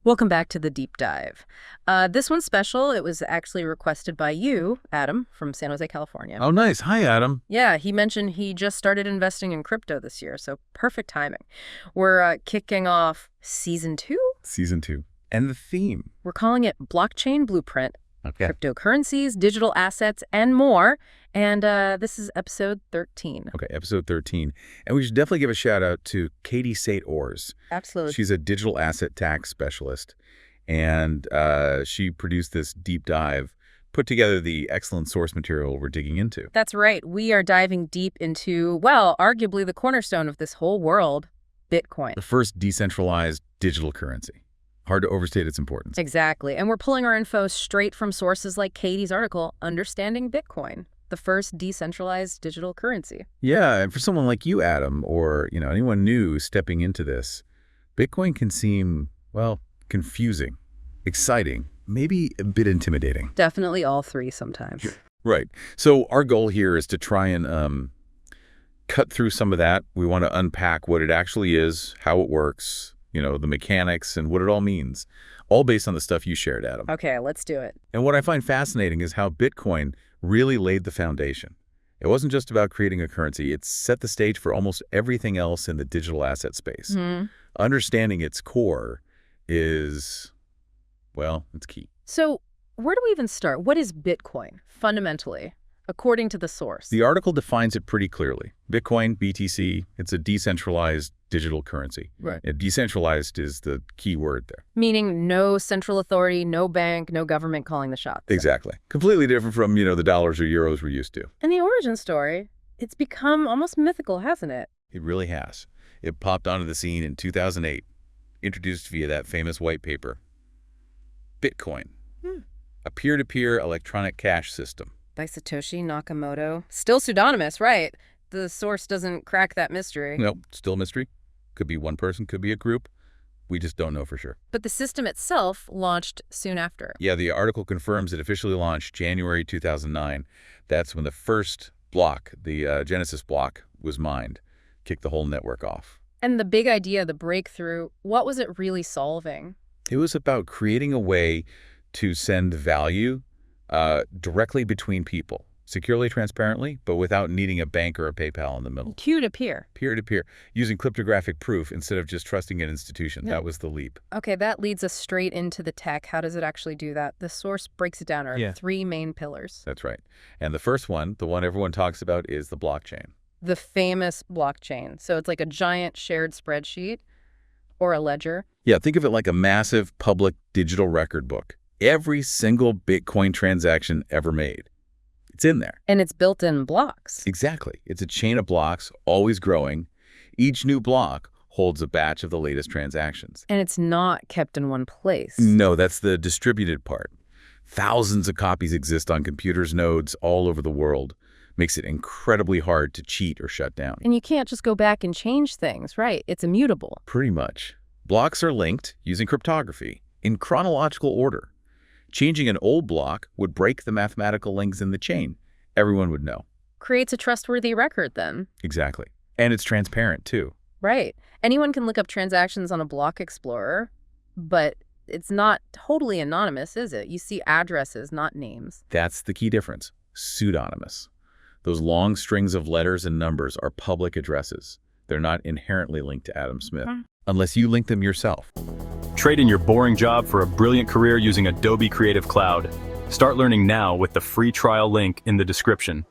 Welcome back to the deep dive. This one's special. It was actually requested by you, Adam, from San Jose, California. Oh, nice. Hi, Adam. Yeah, he mentioned he just started investing in crypto this year, so perfect timing. We're kicking off season 2? Season 2. And the theme? We're calling it Blockchain Blueprint. Okay. Cryptocurrencies, digital assets, and more. And this is episode 13. Okay, episode 13. And we should definitely give a shout out to Katie Sate-Ors. Absolutely. She's a digital asset tax specialist. And she produced this deep dive, put together the excellent source material we're digging into. That's right. We are diving deep into, well, arguably the cornerstone of this whole world, Bitcoin. The first decentralized digital currency. Hard to overstate its importance. Exactly. And we're pulling our info straight from sources like Katie's article, Understanding Bitcoin, the first decentralized digital currency. Yeah, and for someone like you, Adam, or anyone new stepping into this, Bitcoin can seem, well, confusing, exciting, maybe a bit intimidating. Definitely all three sometimes. Right. So our goal here is to try and cut through some of that. We want to unpack what it actually is, how it works, the mechanics and what it all means, all based on the stuff you shared, Adam. Okay, let's do it. And what I find fascinating is how Bitcoin really laid the foundation. It wasn't just about creating a currency. It set the stage for almost everything else in the digital asset space. Mm-hmm. Understanding its core is, well, it's key. So where do we even start? What is Bitcoin, fundamentally, according to the source? The article defines it pretty clearly. Bitcoin, BTC, it's a decentralized digital currency. Right. Decentralized is the key word there. Meaning no central authority, no bank, no government calling the shots. Exactly. Completely different from, the dollars or euros we're used to. And the origin story, it's become almost mythical, hasn't it? It really has. It popped onto the scene in 2008, introduced via that famous white paper. Bitcoin, a peer-to-peer electronic cash system. By Satoshi Nakamoto. Still pseudonymous, right? The source doesn't crack that mystery. Nope, still a mystery. Could be one person, could be a group. We just don't know for sure. But the system itself launched soon after. Yeah, the article confirms it officially launched January 2009. That's when the first block, the Genesis block, was mined. Kicked the whole network off. And the big idea, the breakthrough, what was it really solving? It was about creating a way to send value directly between people, securely, transparently, but without needing a bank or a PayPal in the middle. Peer-to-peer. Peer-to-peer, using cryptographic proof instead of just trusting an institution. Yeah. That was the leap. Okay, that leads us straight into the tech. How does it actually do that? The source breaks it down are three main pillars. That's right. And the first one, the one everyone talks about, is the blockchain. The famous blockchain. So it's like a giant shared spreadsheet or a ledger. Yeah, think of it like a massive public digital record book. Every single Bitcoin transaction ever made. It's in there. And it's built in blocks. Exactly. It's a chain of blocks, always growing. Each new block holds a batch of the latest transactions. And it's not kept in one place. No, that's the distributed part. Thousands of copies exist on computers nodes all over the world. Makes it incredibly hard to cheat or shut down. And you can't just go back and change things, right? It's immutable. Pretty much. Blocks are linked using cryptography in chronological order. Changing an old block would break the mathematical links in the chain. Everyone would know. Creates a trustworthy record then. Exactly. And it's transparent too. Right. Anyone can look up transactions on a block explorer, but it's not totally anonymous, is it? You see addresses, not names. That's the key difference. Pseudonymous. Those long strings of letters and numbers are public addresses. They're not inherently linked to Adam Smith, unless you link them yourself. Trade in your boring job for a brilliant career using Adobe Creative Cloud. Start learning now with the free trial link in the description.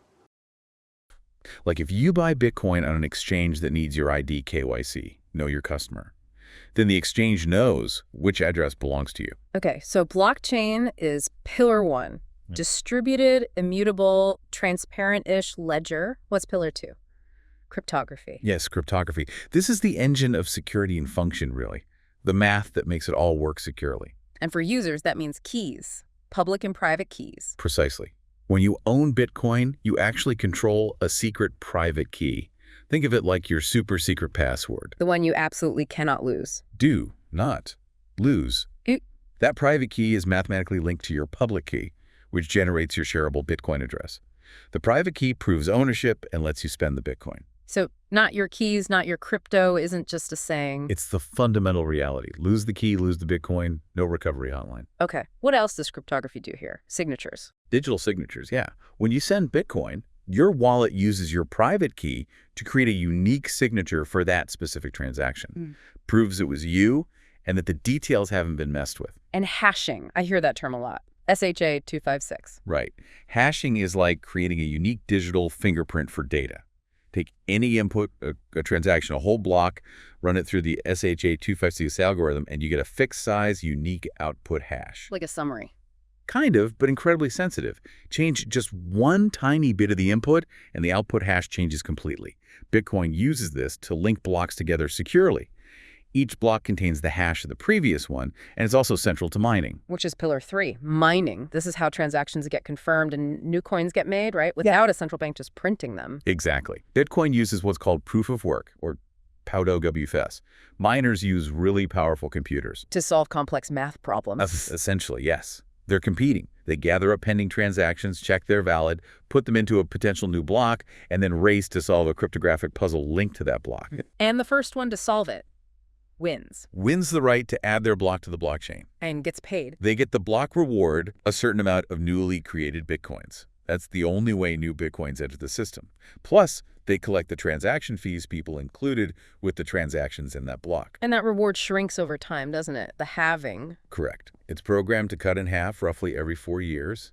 Like if you buy Bitcoin on an exchange that needs your ID KYC, know your customer, then the exchange knows which address belongs to you. Okay, so blockchain is pillar 1. Distributed, immutable, transparent-ish ledger. What's pillar 2? Cryptography. Yes, cryptography. This is the engine of security and function, really. The math that makes it all work securely. And for users, that means keys. Public and private keys. Precisely. When you own Bitcoin, you actually control a secret private key. Think of it like your super secret password. The one you absolutely cannot lose. Do not lose. That private key is mathematically linked to your public key, which generates your shareable Bitcoin address. The private key proves ownership and lets you spend the Bitcoin. So Not your keys, not your crypto isn't just a saying. It's the fundamental reality. Lose the key, lose the Bitcoin, no recovery hotline. Okay. What else does cryptography do here? Signatures. Digital signatures, yeah. When you send Bitcoin, your wallet uses your private key to create a unique signature for that specific transaction. Proves it was you and that the details haven't been messed with. And hashing. I hear that term a lot. SHA-256. Right. Hashing is like creating a unique digital fingerprint for data. Take any input, a transaction, a whole block, run it through the SHA-256 algorithm, and you get a fixed size, unique output hash. Like a summary. Kind of, but incredibly sensitive. Change just one tiny bit of the input, and the output hash changes completely. Bitcoin uses this to link blocks together securely. Each block contains the hash of the previous one, and it's also central to mining. Which is pillar 3, mining. This is how transactions get confirmed and new coins get made, right? Without a central bank just printing them. Exactly. Bitcoin uses what's called proof of work, or pseudonymous. Miners use really powerful computers. To solve complex math problems. Essentially, yes. They're competing. They gather up pending transactions, check they're valid, put them into a potential new block, and then race to solve a cryptographic puzzle linked to that block. And the first one to solve it wins. Wins the right to add their block to the blockchain. And gets paid. They get the block reward, a certain amount of newly created Bitcoins. That's the only way new Bitcoins enter the system. Plus, they collect the transaction fees people included with the transactions in that block. And that reward shrinks over time, doesn't it? The halving. Correct. It's programmed to cut in half roughly every 4 years.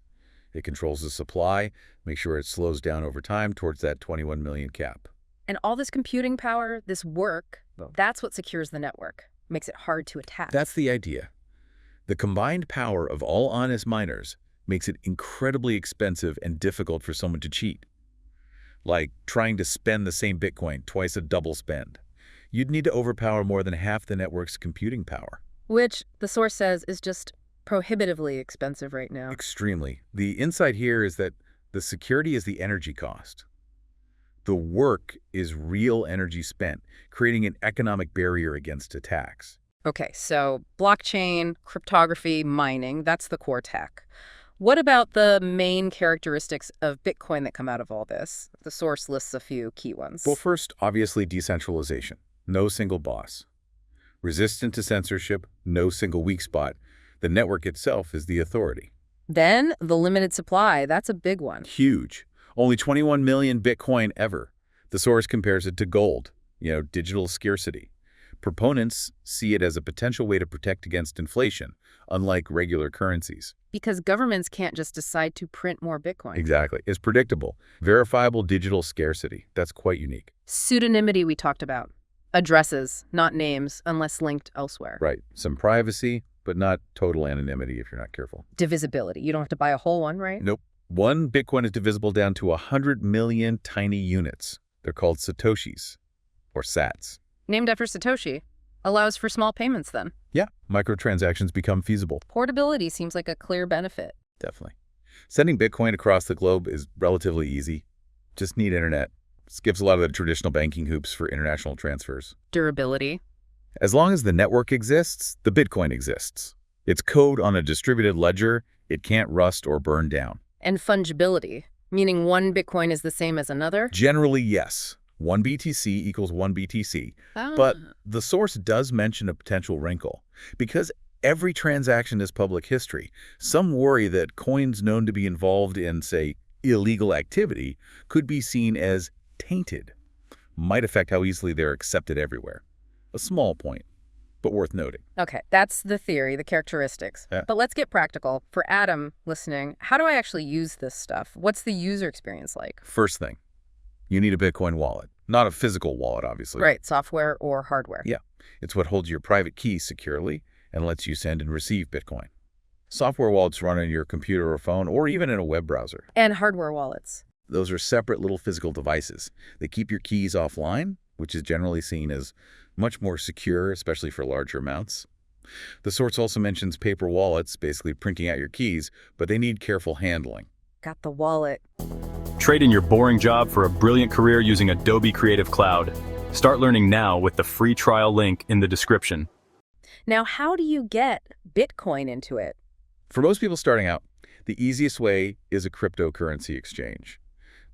It controls the supply, makes sure it slows down over time towards that 21 million cap. And all this computing power, this work, that's what secures the network, makes it hard to attack. That's the idea. The combined power of all honest miners makes it incredibly expensive and difficult for someone to cheat. Like trying to spend the same Bitcoin, twice a double spend. You'd need to overpower more than half the network's computing power. Which, the source says, is just prohibitively expensive right now. Extremely. The insight here is that the security is the energy cost. The work is real energy spent, creating an economic barrier against attacks. Okay, so blockchain, cryptography, mining, that's the core tech. What about the main characteristics of Bitcoin that come out of all this? The source lists a few key ones. Well, first, obviously decentralization. No single boss. Resistant to censorship, no single weak spot. The network itself is the authority. Then, the limited supply, that's a big one. Huge. Only 21 million Bitcoin ever. The source compares it to gold, digital scarcity. Proponents see it as a potential way to protect against inflation, unlike regular currencies. Because governments can't just decide to print more Bitcoin. Exactly. It's predictable. Verifiable digital scarcity. That's quite unique. Pseudonymity we talked about. Addresses, not names, unless linked elsewhere. Right. Some privacy, but not total anonymity if you're not careful. Divisibility. You don't have to buy a whole one, right? Nope. One Bitcoin is divisible down to 100 million tiny units. They're called Satoshis, or sats. Named after Satoshi. Allows for small payments then. Yeah, microtransactions become feasible. Portability seems like a clear benefit. Definitely. Sending Bitcoin across the globe is relatively easy. Just need internet. Skips a lot of the traditional banking hoops for international transfers. Durability. As long as the network exists, the Bitcoin exists. It's code on a distributed ledger. It can't rust or burn down. And fungibility, meaning one Bitcoin is the same as another? Generally, yes. 1 BTC equals 1 BTC. But the source does mention a potential wrinkle. Because every transaction is public history, some worry that coins known to be involved in, say, illegal activity could be seen as tainted. Might affect how easily they're accepted everywhere. A small point, but worth noting. Okay, that's the theory, the characteristics. Yeah. But let's get practical. For Adam listening, how do I actually use this stuff? What's the user experience like? First thing, you need a Bitcoin wallet. Not a physical wallet, obviously. Right, software or hardware. Yeah, it's what holds your private key securely and lets you send and receive Bitcoin. Software wallets run on your computer or phone or even in a web browser. And hardware wallets. Those are separate little physical devices. They keep your keys offline, which is generally seen as much more secure, especially for larger amounts. The source also mentions paper wallets, basically printing out your keys, but they need careful handling. Got the wallet. Trade in your boring job for a brilliant career using Adobe Creative Cloud. Start learning now with the free trial link in the description. Now, how do you get Bitcoin into it? For most people starting out, the easiest way is a cryptocurrency exchange.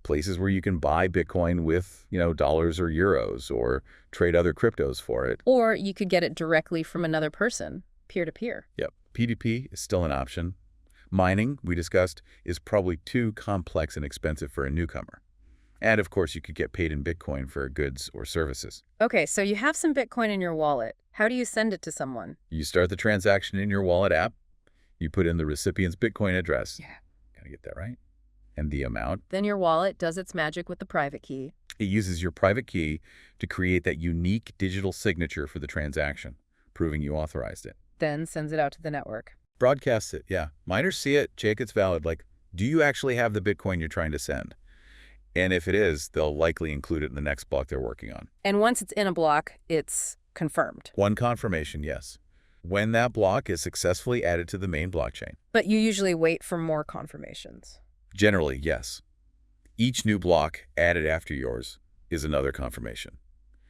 places where you can buy Bitcoin with, dollars or euros or trade other cryptos for it. Or you could get it directly from another person, peer-to-peer. Yep. P2P is still an option. Mining, we discussed, is probably too complex and expensive for a newcomer. And of course, you could get paid in Bitcoin for goods or services. Okay, so you have some Bitcoin in your wallet. How do you send it to someone? You start the transaction in your wallet app. You put in the recipient's Bitcoin address. Yeah. Gotta get that right. And the amount. Then your wallet does its magic with the private key. It uses your private key to create that unique digital signature for the transaction, proving you authorized it. Then sends it out to the network. Broadcasts it, yeah. Miners see it, check it's valid. Like, do you actually have the Bitcoin you're trying to send? And if it is, they'll likely include it in the next block they're working on. And once it's in a block, it's confirmed. One confirmation, yes. When that block is successfully added to the main blockchain. But you usually wait for more confirmations. Generally, yes. Each new block added after yours is another confirmation.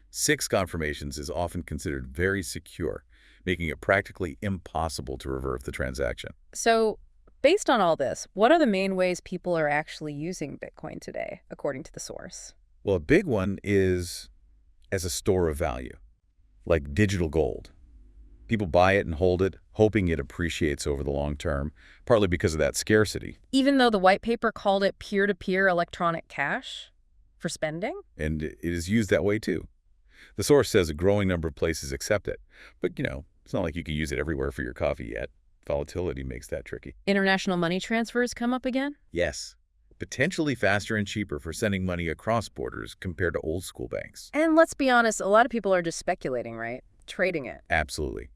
6 confirmations is often considered very secure, making it practically impossible to reverse the transaction. So, based on all this, what are the main ways people are actually using Bitcoin today, according to the source? Well, a big one is as a store of value, like digital gold. People buy it and hold it, hoping it appreciates over the long term, partly because of that scarcity. Even though the white paper called it peer-to-peer electronic cash for spending? And it is used that way too. The source says a growing number of places accept it. But, it's not like you can use it everywhere for your coffee yet. Volatility makes that tricky. International money transfers come up again? Yes. Potentially faster and cheaper for sending money across borders compared to old school banks. And let's be honest, a lot of people are just speculating, right? Trading it. Absolutely.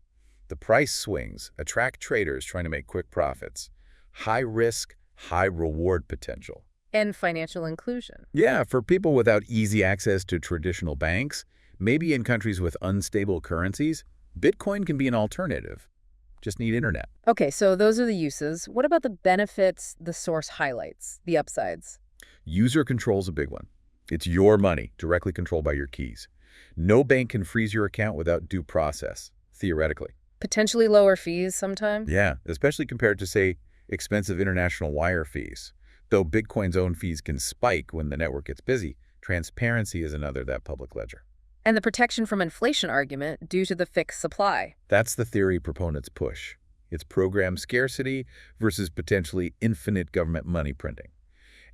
The price swings attract traders trying to make quick profits. High risk, high reward potential. And financial inclusion. Yeah, for people without easy access to traditional banks, maybe in countries with unstable currencies, Bitcoin can be an alternative. Just need internet. Okay, so those are the uses. What about the benefits the source highlights, the upsides? User control's a big one. It's your money, directly controlled by your keys. No bank can freeze your account without due process, theoretically. Potentially lower fees sometimes? Yeah, especially compared to, say, expensive international wire fees. Though Bitcoin's own fees can spike when the network gets busy, transparency is another that public ledger. And the protection from inflation argument due to the fixed supply. That's the theory proponents push. It's program scarcity versus potentially infinite government money printing.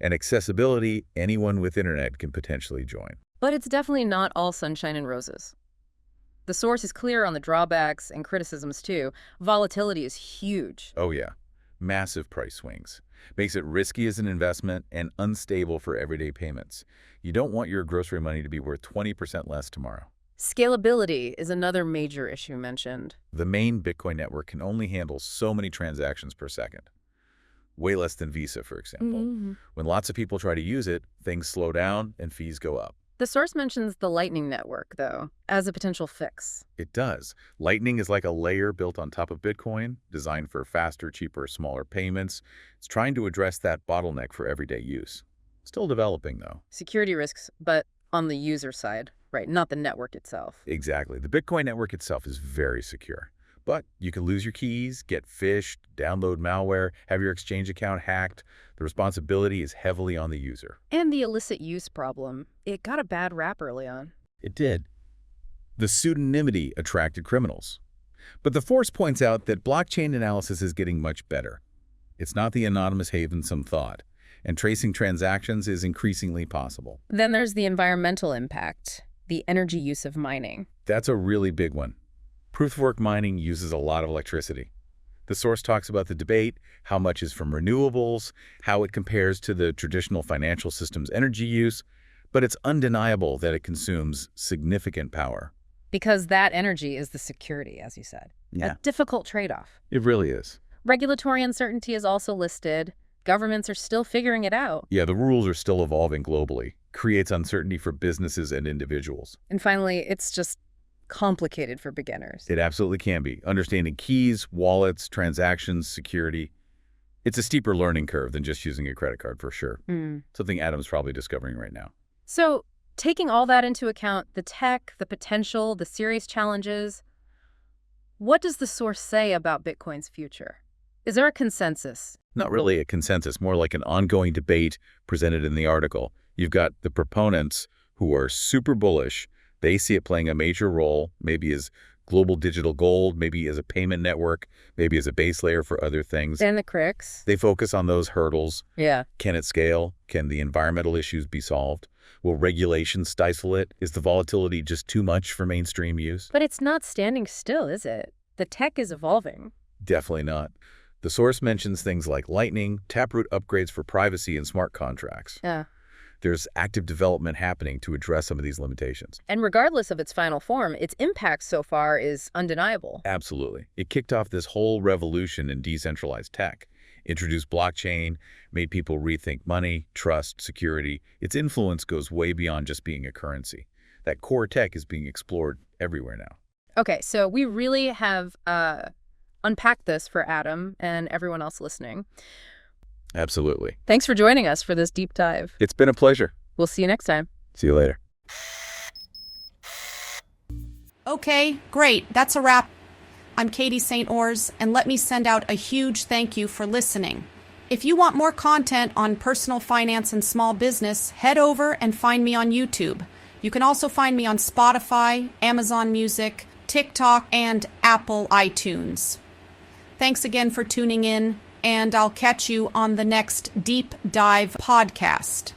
And accessibility, anyone with internet can potentially join. But it's definitely not all sunshine and roses. The source is clear on the drawbacks and criticisms too. Volatility is huge. Oh yeah, massive price swings. Makes it risky as an investment and unstable for everyday payments. You don't want your grocery money to be worth 20% less tomorrow. Scalability is another major issue mentioned. The main Bitcoin network can only handle so many transactions per second. Way less than Visa, for example. When lots of people try to use it, things slow down and fees go up. The source mentions the Lightning Network, though, as a potential fix. It does. Lightning is like a layer built on top of Bitcoin, designed for faster, cheaper, smaller payments. It's trying to address that bottleneck for everyday use. Still developing, though. Security risks, but on the user side, right, not the network itself. Exactly. The Bitcoin network itself is very secure. But you can lose your keys, get phished, download malware, have your exchange account hacked. The responsibility is heavily on the user. And the illicit use problem. It got a bad rap early on. It did. The pseudonymity attracted criminals. But the force points out that blockchain analysis is getting much better. It's not the anonymous haven some thought, and tracing transactions is increasingly possible. Then there's the environmental impact, the energy use of mining. That's a really big one. Proof-of-work mining uses a lot of electricity. The source talks about the debate, how much is from renewables, how it compares to the traditional financial system's energy use, but it's undeniable that it consumes significant power. Because that energy is the security, as you said. Yeah. A difficult trade-off. It really is. Regulatory uncertainty is also listed. Governments are still figuring it out. Yeah, the rules are still evolving globally. Creates uncertainty for businesses and individuals. And finally, it's just complicated for beginners. It absolutely can be. Understanding keys, wallets, transactions, security. It's a steeper learning curve than just using a credit card for sure. Something Adam's probably discovering right now. So, taking all that into account, the tech, the potential, the serious challenges, what does the source say about Bitcoin's future? Is there a consensus? Not really a consensus, more like an ongoing debate presented in the article. You've got the proponents who are super bullish. They see it playing a major role, maybe as global digital gold, maybe as a payment network, maybe as a base layer for other things. And the critics? They focus on those hurdles. Yeah. Can it scale? Can the environmental issues be solved? Will regulation stifle it? Is the volatility just too much for mainstream use? But it's not standing still, is it? The tech is evolving. Definitely not. The source mentions things like Lightning, Taproot upgrades for privacy, and smart contracts. Yeah. There's active development happening to address some of these limitations. And regardless of its final form, its impact so far is undeniable. Absolutely. It kicked off this whole revolution in decentralized tech, introduced blockchain, made people rethink money, trust, security. Its influence goes way beyond just being a currency. That core tech is being explored everywhere now. Okay, so we really have unpacked this for Adam and everyone else listening. Absolutely. Thanks for joining us for this deep dive. It's been a pleasure. We'll see you next time. See you later. Okay, great. That's a wrap. I'm Katie St. Ors, and let me send out a huge thank you for listening. If you want more content on personal finance and small business, head over and find me on YouTube. You can also find me on Spotify, Amazon Music, TikTok, and Apple iTunes. Thanks again for tuning in, and I'll catch you on the next Deep Dive podcast.